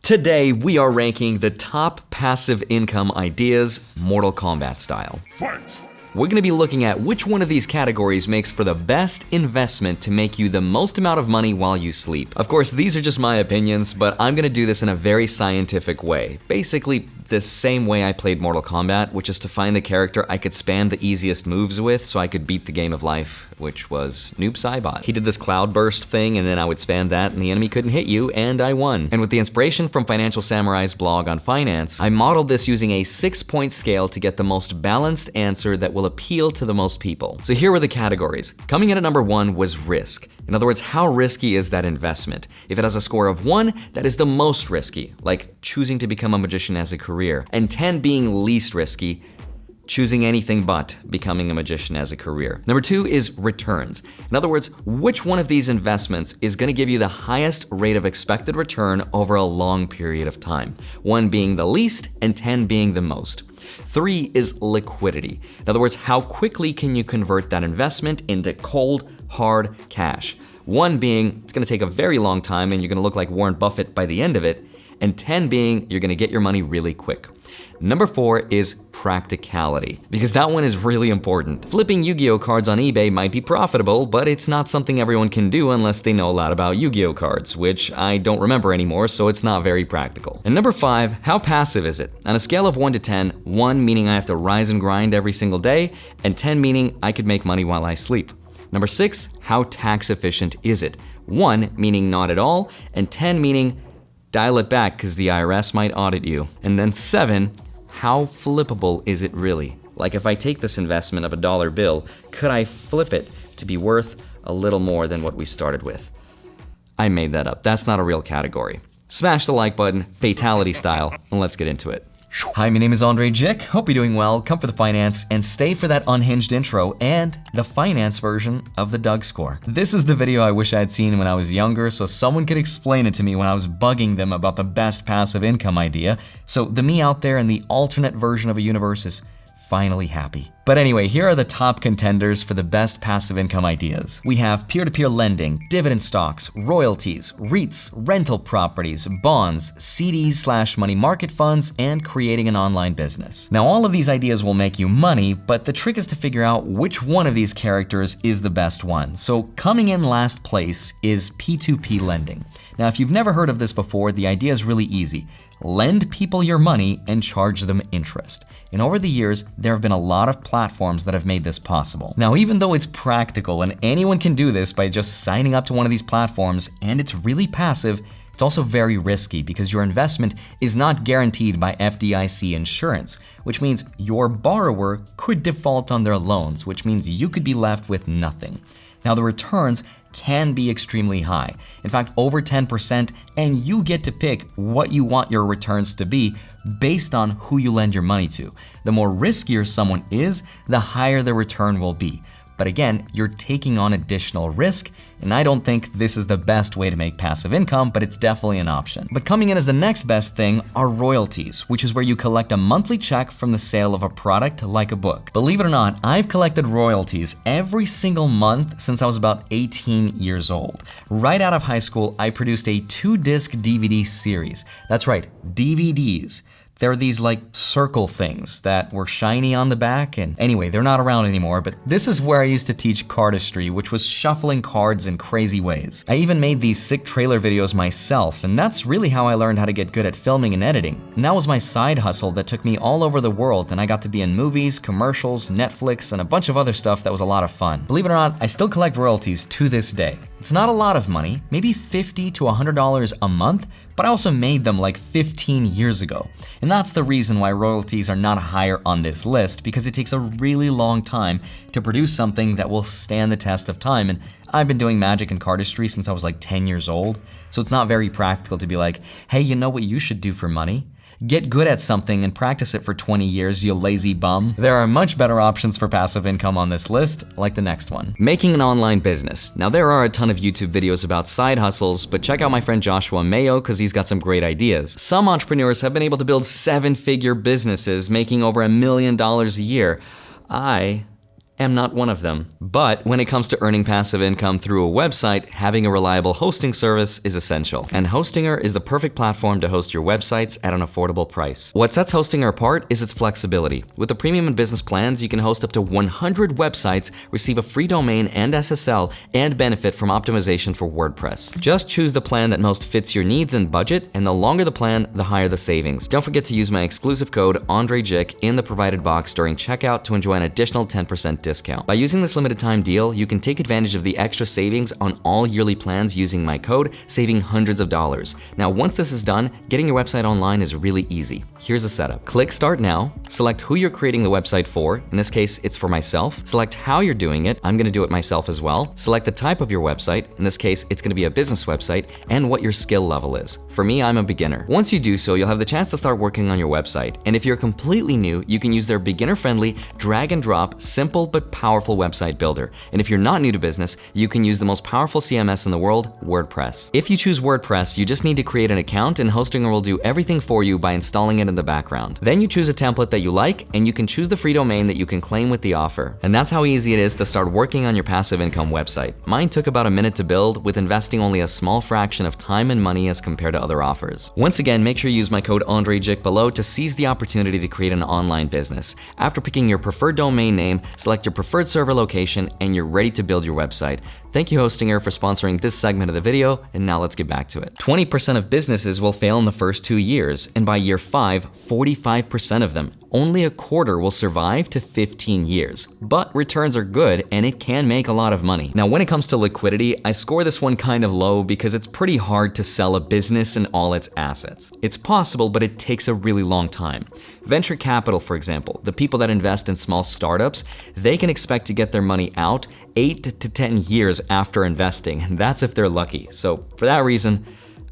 Today, we are ranking the top passive income ideas, Mortal Kombat style. Fight! We're going to be looking at which one of these categories makes for the best investment to make you the most amount of money while you sleep. Of course, these are just my opinions, but I'm going to do this in a very scientific way. Basically, the same way I played Mortal Kombat, which is to find the character I could spam the easiest moves with so I could beat the game of life, which was Noob Saibot. He did this cloud burst thing, and then I would spam that, and the enemy couldn't hit you, and I won. And with the inspiration from Financial Samurai's blog on finance, I modeled this using a 6-point scale to get the most balanced answer that will appeal to the most people. So here were the categories. Coming in at number 1 was risk. In other words, how risky is that investment? If it has a score of 1, that is the most risky, like choosing to become a magician as a career, and 10 being least risky, choosing anything but becoming a magician as a career. Number 2 is returns. In other words, which one of these investments is going to give you the highest rate of expected return over a long period of time? 1 being the least and 10 being the most. 3 is liquidity. In other words, how quickly can you convert that investment into cold, hard cash? 1 being, it's gonna take a very long time and you're gonna look like Warren Buffett by the end of it, and 10 being, you're gonna get your money really quick. Number 4 is practicality, because that one is really important. Flipping Yu-Gi-Oh cards on eBay might be profitable, but it's not something everyone can do unless they know a lot about Yu-Gi-Oh cards, which I don't remember anymore, so it's not very practical. And number 5, how passive is it? On a scale of 1 to 10, 1 meaning I have to rise and grind every single day, and 10 meaning I could make money while I sleep. Number 6, how tax efficient is it? 1 meaning not at all, and 10 meaning dial it back because the IRS might audit you. And then 7, how flippable is it really? Like if I take this investment of a dollar bill, could I flip it to be worth a little more than what we started with? I made that up. That's not a real category. Smash the like button, fatality style, and let's get into it. Hi, my name is Andre Jick. Hope you're doing well. Come for the finance and stay for that unhinged intro and the finance version of the Doug score. This is the video I wish I had seen when I was younger so someone could explain it to me when I was bugging them about the best passive income idea. So the me out there in the alternate version of a universe is finally happy. But anyway, here are the top contenders for the best passive income ideas. We have peer-to-peer lending, dividend stocks, royalties, REITs, rental properties, bonds, CDs/money market funds, and creating an online business. Now, all of these ideas will make you money, but the trick is to figure out which one of these characters is the best one. So coming in last place is P2P lending. Now, if you've never heard of this before, the idea is really easy. Lend people your money and charge them interest. And over the years, there have been a lot of platforms that have made this possible. Now, even though it's practical and anyone can do this by just signing up to one of these platforms, and it's really passive, it's also very risky because your investment is not guaranteed by FDIC insurance, which means your borrower could default on their loans, which means you could be left with nothing. Now, the returns can be extremely high. In fact, over 10%, and you get to pick what you want your returns to be based on who you lend your money to. The more riskier someone is, the higher the return will be. But again, you're taking on additional risk, and I don't think this is the best way to make passive income, but it's definitely an option. But coming in as the next best thing are royalties, which is where you collect a monthly check from the sale of a product like a book. Believe it or not, I've collected royalties every single month since I was about 18 years old. Right out of high school, I produced a 2-disc DVD series. That's right, DVDs. They're these like circle things that were shiny on the back, and anyway, they're not around anymore, but this is where I used to teach cardistry, which was shuffling cards in crazy ways. I even made these sick trailer videos myself, and that's really how I learned how to get good at filming and editing. And that was my side hustle that took me all over the world, and I got to be in movies, commercials, Netflix, and a bunch of other stuff that was a lot of fun. Believe it or not, I still collect royalties to this day. It's not a lot of money, maybe $50 to $100 a month, but I also made them like 15 years ago. And that's the reason why royalties are not higher on this list, because it takes a really long time to produce something that will stand the test of time. And I've been doing magic and cardistry since I was like 10 years old, so it's not very practical to be like, hey, you know what you should do for money? Get good at something and practice it for 20 years, you lazy bum. There are much better options for passive income on this list, like the next one. Making an online business. Now, there are a ton of YouTube videos about side hustles, but check out my friend Joshua Mayo because he's got some great ideas. Some entrepreneurs have been able to build 7-figure businesses, making over $1 million a year. I am not one of them. But when it comes to earning passive income through a website, having a reliable hosting service is essential. And Hostinger is the perfect platform to host your websites at an affordable price. What sets Hostinger apart is its flexibility. With the premium and business plans, you can host up to 100 websites, receive a free domain and SSL, and benefit from optimization for WordPress. Just choose the plan that most fits your needs and budget, and the longer the plan, the higher the savings. Don't forget to use my exclusive code AndreJick in the provided box during checkout to enjoy an additional 10% discount. By using this limited time deal, you can take advantage of the extra savings on all yearly plans using my code, saving hundreds of dollars. Now, once this is done, getting your website online is really easy. Here's the setup. Click Start Now, select who you're creating the website for. In this case, it's for myself. Select how you're doing it. I'm gonna do it myself as well. Select the type of your website. In this case, it's gonna be a business website, and what your skill level is. For me, I'm a beginner. Once you do so, you'll have the chance to start working on your website. And if you're completely new, you can use their beginner-friendly, drag and drop, simple but powerful website builder. And if you're not new to business, you can use the most powerful CMS in the world, WordPress. If you choose WordPress, you just need to create an account, and Hostinger will do everything for you by installing it in the background. Then you choose a template that you like, and you can choose the free domain that you can claim with the offer. And that's how easy it is to start working on your passive income website. Mine took about a minute to build, with investing only a small fraction of time and money as compared to other offers. Once again, make sure you use my code AndreJick below to seize the opportunity to create an online business. After picking your preferred domain name, select your preferred server location, and you're ready to build your website. Thank you, Hostinger, for sponsoring this segment of the video, and now let's get back to it. 20% of businesses will fail in the first 2 years, and by year 5, 45% of them. Only a quarter will survive to 15 years. But returns are good, and it can make a lot of money. Now, when it comes to liquidity, I score this one kind of low because it's pretty hard to sell a business and all its assets. It's possible, but it takes a really long time. Venture capital, for example, the people that invest in small startups, they can expect to get their money out 8 to 10 years after investing, and that's if they're lucky. So for that reason,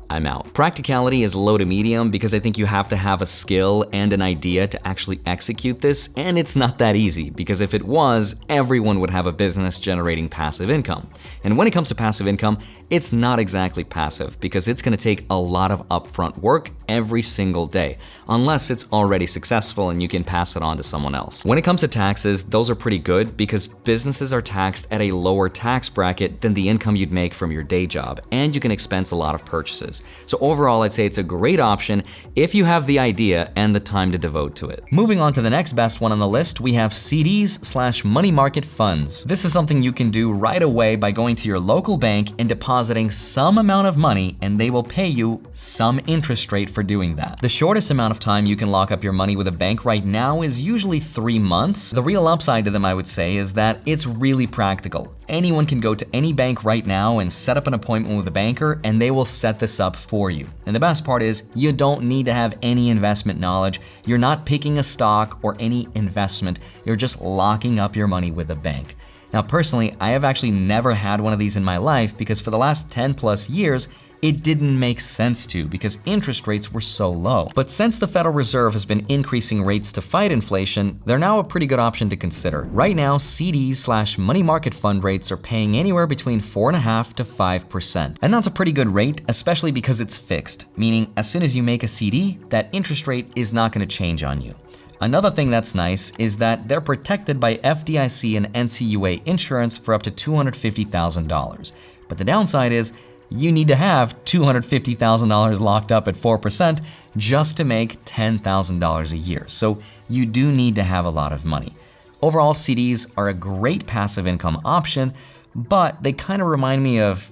I'm out. Practicality is low to medium because I think you have to have a skill and an idea to actually execute this, and it's not that easy because if it was, everyone would have a business generating passive income. And when it comes to passive income, it's not exactly passive because it's gonna take a lot of upfront work every single day, unless it's already successful and you can pass it on to someone else. When it comes to taxes, those are pretty good because businesses are taxed at a lower tax bracket than the income you'd make from your day job, and you can expense a lot of purchases. So overall, I'd say it's a great option if you have the idea and the time to devote to it. Moving on to the next best one on the list, we have CDs/money market funds. This is something you can do right away by going to your local bank and depositing some amount of money, and they will pay you some interest rate for doing that. The shortest amount of time you can lock up your money with a bank right now is usually 3 months. The real upside to them, I would say, is that it's really practical. Anyone can go to any bank right now and set up an appointment with a banker, and they will set this up for you. And the best part is you don't need to have any investment knowledge. You're not picking a stock or any investment. You're just locking up your money with a bank. Now, personally, I have actually never had one of these in my life because for the last 10 plus years, it didn't make sense to because interest rates were so low. But since the Federal Reserve has been increasing rates to fight inflation, they're now a pretty good option to consider. Right now, CDs/money market fund rates are paying anywhere between 4.5% to 5%. And that's a pretty good rate, especially because it's fixed, meaning as soon as you make a CD, that interest rate is not gonna change on you. Another thing that's nice is that they're protected by FDIC and NCUA insurance for up to $250,000. But the downside is, you need to have $250,000 locked up at 4% just to make $10,000 a year. So you do need to have a lot of money. Overall, CDs are a great passive income option, but they kind of remind me of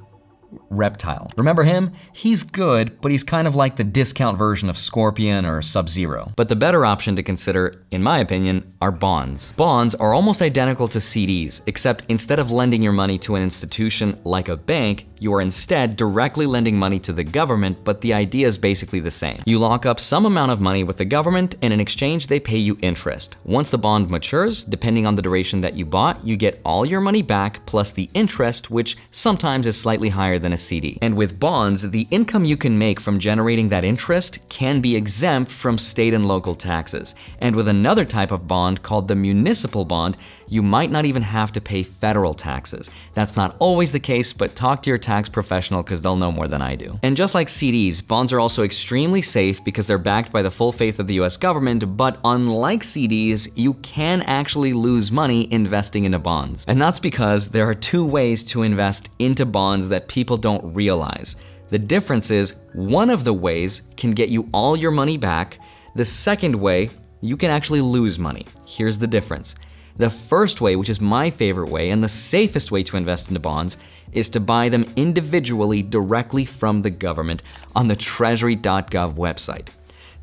Reptile. Remember him? He's good, but he's kind of like the discount version of Scorpion or Sub-Zero. But the better option to consider, in my opinion, are bonds. Bonds are almost identical to CDs, except instead of lending your money to an institution like a bank, you are instead directly lending money to the government, but the idea is basically the same. You lock up some amount of money with the government, and in exchange, they pay you interest. Once the bond matures, depending on the duration that you bought, you get all your money back plus the interest, which sometimes is slightly higher than a CD. And with bonds, the income you can make from generating that interest can be exempt from state and local taxes. And with another type of bond called the municipal bond, you might not even have to pay federal taxes. That's not always the case, but talk to your tax professional because they'll know more than I do. And just like CDs, bonds are also extremely safe because they're backed by the full faith of the US government, but unlike CDs, you can actually lose money investing into bonds. And that's because there are two ways to invest into bonds that people don't realize. The difference is, one of the ways can get you all your money back. The second way, you can actually lose money. Here's the difference. The first way, which is my favorite way and the safest way to invest into bonds, is to buy them individually directly from the government on the treasury.gov website.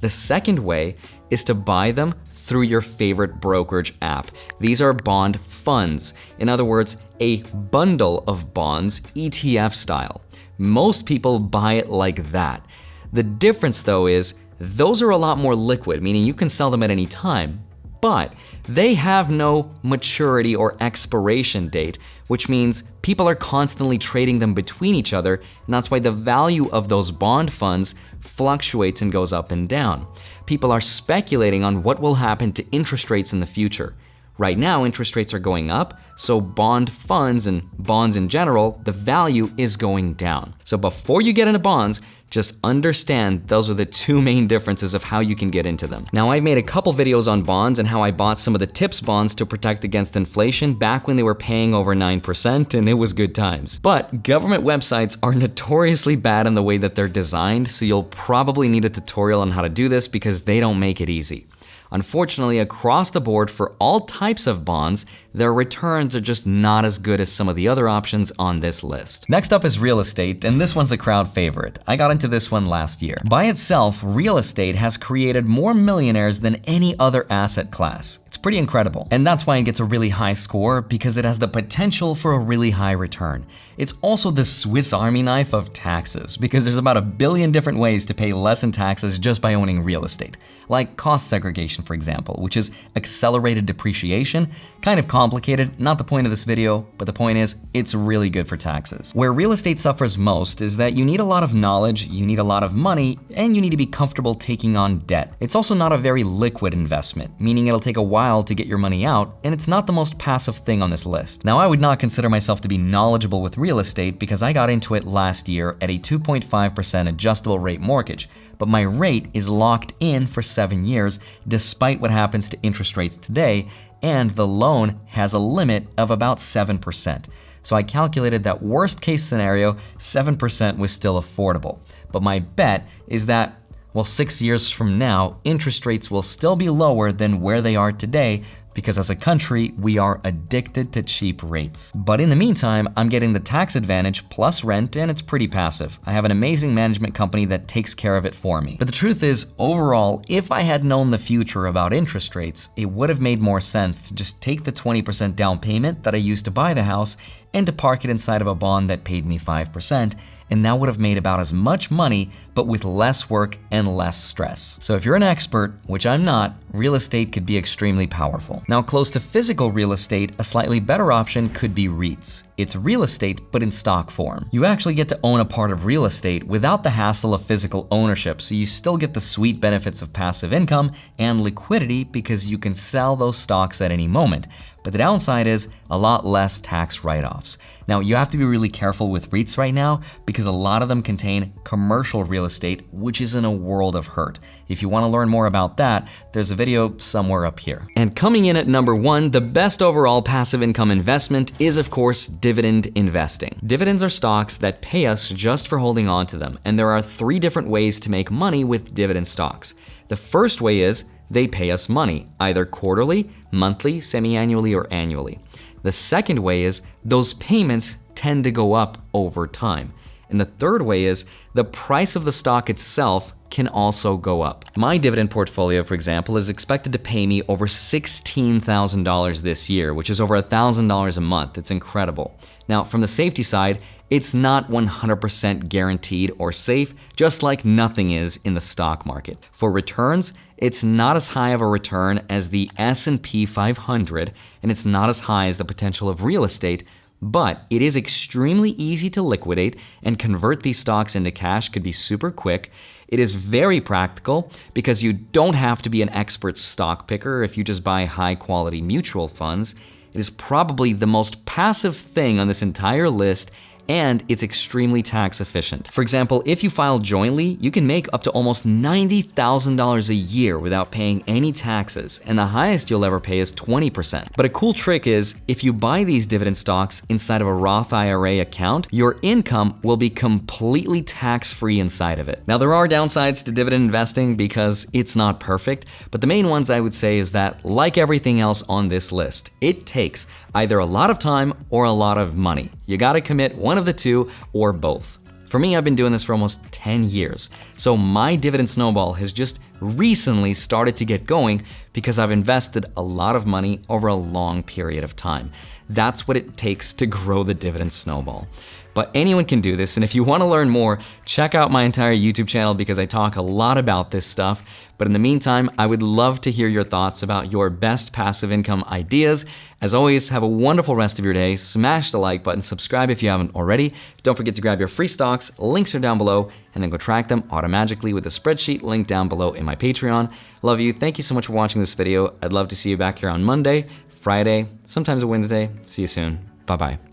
The second way is to buy them through your favorite brokerage app. These are bond funds. In other words, a bundle of bonds, ETF style. Most people buy it like that. The difference though is, those are a lot more liquid, meaning you can sell them at any time, but they have no maturity or expiration date, which means people are constantly trading them between each other, and that's why the value of those bond funds fluctuates and goes up and down. People are speculating on what will happen to interest rates in the future. Right now, interest rates are going up, so bond funds and bonds in general, the value is going down. So before you get into bonds, just understand those are the two main differences of how you can get into them. Now, I've made a couple videos on bonds and how I bought some of the TIPS bonds to protect against inflation back when they were paying over 9%, and it was good times. But government websites are notoriously bad in the way that they're designed, so you'll probably need a tutorial on how to do this because they don't make it easy. Unfortunately, across the board for all types of bonds, their returns are just not as good as some of the other options on this list. Next up is real estate, and this one's a crowd favorite. I got into this one last year. By itself, real estate has created more millionaires than any other asset class. It's pretty incredible. And that's why it gets a really high score, because it has the potential for a really high return. It's also the Swiss Army knife of taxes, because there's about 1 billion different ways to pay less in taxes just by owning real estate. Like cost segregation, for example, which is accelerated depreciation. Kind of complicated, not the point of this video, but the point is, it's really good for taxes. Where real estate suffers most is that you need a lot of knowledge, you need a lot of money, and you need to be comfortable taking on debt. It's also not a very liquid investment, meaning it'll take a while to get your money out, and it's not the most passive thing on this list. Now, I would not consider myself to be knowledgeable with real estate because I got into it last year at a 2.5% adjustable rate mortgage, but my rate is locked in for 7 years despite what happens to interest rates today, and the loan has a limit of about 7%. So I calculated that worst case scenario, 7% was still affordable. But my bet is that, well, 6 years from now, interest rates will still be lower than where they are today, because as a country, we are addicted to cheap rates. But in the meantime, I'm getting the tax advantage plus rent, and it's pretty passive. I have an amazing management company that takes care of it for me. But the truth is, overall, if I had known the future about interest rates, it would have made more sense to just take the 20% down payment that I used to buy the house and to park it inside of a bond that paid me 5%, and that would have made about as much money, but with less work and less stress. So if you're an expert, which I'm not, real estate could be extremely powerful. Now, close to physical real estate, a slightly better option could be REITs. It's real estate, but in stock form. You actually get to own a part of real estate without the hassle of physical ownership, so you still get the sweet benefits of passive income and liquidity because you can sell those stocks at any moment. But the downside is a lot less tax write-offs. Now, you have to be really careful with REITs right now because a lot of them contain commercial real estate, which is in a world of hurt. If you want to learn more about that, there's a video somewhere up here. And coming in at number 1, the best overall passive income investment is, of course, dividend investing. Dividends are stocks that pay us just for holding on to them, and there are 3 different ways to make money with dividend stocks. The first way is they pay us money, either quarterly, monthly, semi-annually, or annually. The second way is those payments tend to go up over time. And the third way is the price of the stock itself can also go up. My dividend portfolio, for example, is expected to pay me over $16,000 this year, which is over $1,000 a month. It's incredible. Now, from the safety side, it's not 100% guaranteed or safe, just like nothing is in the stock market. For returns, it's not as high of a return as the S&P 500, and it's not as high as the potential of real estate, but it is extremely easy to liquidate, and convert these stocks into cash could be super quick. It is very practical because you don't have to be an expert stock picker if you just buy high quality mutual funds. It is probably the most passive thing on this entire list, and it's extremely tax efficient. For example, if you file jointly, you can make up to almost $90,000 a year without paying any taxes, and the highest you'll ever pay is 20%. But a cool trick is, if you buy these dividend stocks inside of a Roth IRA account, your income will be completely tax-free inside of it. Now, there are downsides to dividend investing because it's not perfect, but the main ones I would say is that, like everything else on this list, it takes either a lot of time or a lot of money. You gotta commit one of the two or both. For me, I've been doing this for almost 10 years, so my dividend snowball has just recently started to get going because I've invested a lot of money over a long period of time. That's what it takes to grow the dividend snowball. But anyone can do this, and if you want to learn more, check out my entire YouTube channel because I talk a lot about this stuff. But in the meantime, I would love to hear your thoughts about your best passive income ideas. As always, have a wonderful rest of your day. Smash the like button, subscribe if you haven't already. Don't forget to grab your free stocks, links are down below, and then go track them automatically with a spreadsheet link down below in my Patreon. Love you, thank you so much for watching this video. I'd love to see you back here on Monday, Friday, sometimes a Wednesday. See you soon, bye-bye.